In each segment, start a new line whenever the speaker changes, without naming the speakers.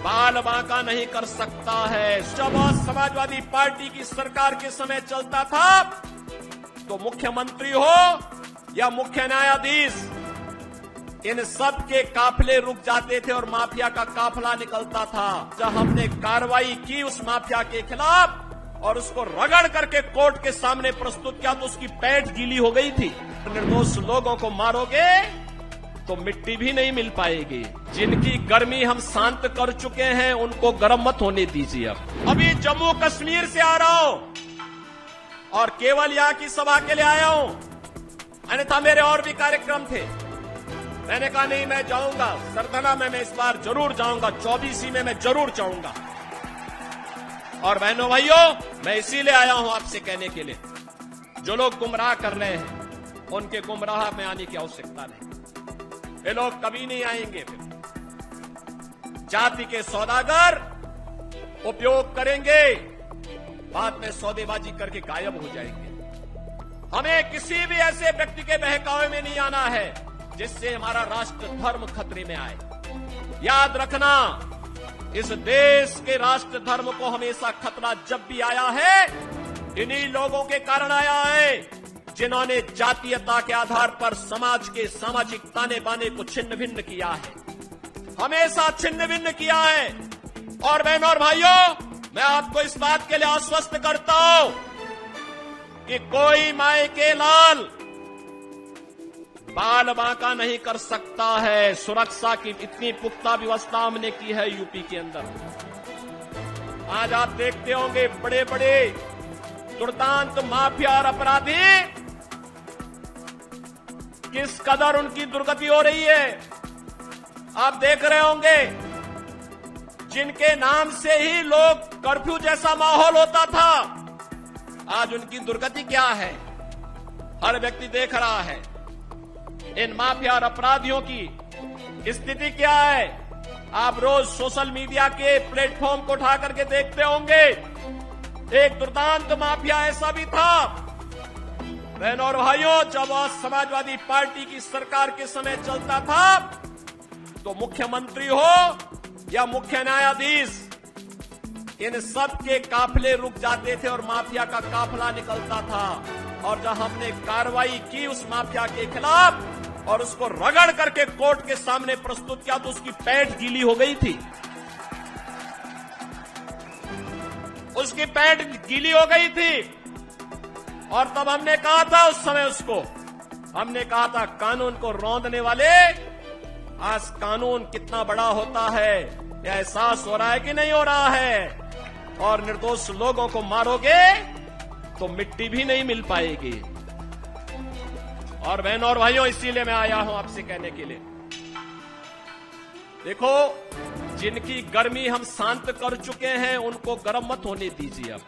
बाल बांका नहीं कर सकता है। जब समाजवादी पार्टी की सरकार के समय चलता था तो मुख्यमंत्री हो या मुख्य न्यायाधीश, इन सब के काफिले रुक जाते थे और माफिया का काफिला निकलता था। जब हमने कार्रवाई की उस माफिया के खिलाफ और उसको रगड़ करके कोर्ट के सामने प्रस्तुत किया तो उसकी पैंट गीली हो गई थी। निर्दोष लोगों को मारोगे तो मिट्टी भी नहीं मिल पाएगी। जिनकी गर्मी हम शांत कर चुके हैं उनको गर्म मत होने दीजिए। अभी जम्मू कश्मीर से आ रहा हूं और केवल यहां की सभा के लिए आया हूं, अन्यथा मेरे और भी कार्यक्रम थे। मैंने कहा नहीं, मैं जाऊंगा सरधना में, मैं इस बार जरूर जाऊंगा, 24 में मैं जरूर जाऊंगा। और बहनों भाइयों, मैं इसीलिए आया हूं आपसे कहने के लिए, जो लोग गुमराह कर रहे हैं उनके गुमराह में आने की आवश्यकता नहीं। ये लोग कभी नहीं आएंगे। फिर जाति के सौदागर उपयोग करेंगे, बाद में सौदेबाजी करके गायब हो जाएंगे। हमें किसी भी ऐसे व्यक्ति के बहकावे में नहीं आना है जिससे हमारा राष्ट्र धर्म खतरे में आए। याद रखना, इस देश के राष्ट्र धर्म को हमेशा खतरा जब भी आया है इन्हीं लोगों के कारण आया है, जिन्होंने जातीयता के आधार पर समाज के सामाजिक ताने बाने को छिन्न भिन्न किया है, हमेशा छिन्न भिन्न किया है। और बहनों और भाइयों, मैं आपको इस बात के लिए आश्वस्त करता हूं कि कोई माए के लाल बाल बांका नहीं कर सकता है। सुरक्षा की इतनी पुख्ता व्यवस्था हमने की है यूपी के अंदर। आज आप देखते होंगे बड़े बड़े दुर्दांत माफिया और अपराधी किस कदर उनकी दुर्गति हो रही है। आप देख रहे होंगे जिनके नाम से ही लोग कर्फ्यू जैसा माहौल होता था, आज उनकी दुर्गति क्या है हर व्यक्ति देख रहा है। इन माफिया और अपराधियों की स्थिति क्या है आप रोज सोशल मीडिया के प्लेटफॉर्म को उठा करके देखते होंगे। एक दुर्दांत माफिया ऐसा भी था। बहनों और भाइयों, जब समाजवादी पार्टी की सरकार के समय चलता था तो मुख्यमंत्री हो या मुख्य न्यायाधीश, इन सब के काफिले रुक जाते थे और माफिया का काफिला निकलता था। और जब हमने कार्रवाई की उस माफिया के खिलाफ और उसको रगड़ करके कोर्ट के सामने प्रस्तुत किया तो उसकी पैंट गीली हो गई थी, उसकी पैंट गीली हो गई थी। और तब हमने कहा था, उस समय उसको हमने कहा था, कानून को रौंदने वाले, आज कानून कितना बड़ा होता है यह एहसास हो रहा है कि नहीं हो रहा है। और निर्दोष लोगों को मारोगे तो मिट्टी भी नहीं मिल पाएगी। और बहनों और भाइयों, इसीलिए मैं आया हूं आपसे कहने के लिए, देखो, जिनकी गर्मी हम शांत कर चुके हैं उनको गर्म मत होने दीजिए। अब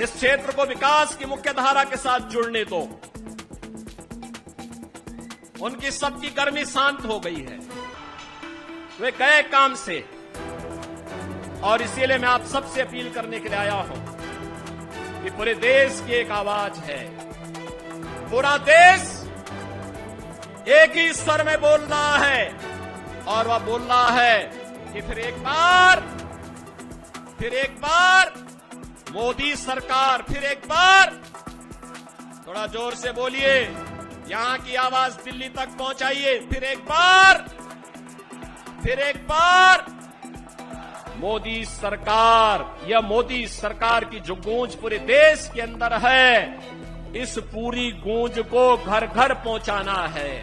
इस क्षेत्र को विकास की मुख्य धारा के साथ जुड़ने दो। उनकी सबकी गर्मी शांत हो गई है, वे गए काम से। और इसीलिए मैं आप सबसे अपील करने के लिए आया हूं कि पूरे देश की एक आवाज है, पूरा देश एक ही स्वर में बोल रहा है। और वह बोल रहा है कि फिर एक बार मोदी सरकार, फिर एक बार, थोड़ा जोर से बोलिए, यहां की आवाज दिल्ली तक पहुंचाइए। फिर एक बार मोदी सरकार, यह मोदी सरकार की जो गूंज पूरे देश के अंदर है, इस पूरी गूंज को घर घर पहुंचाना है।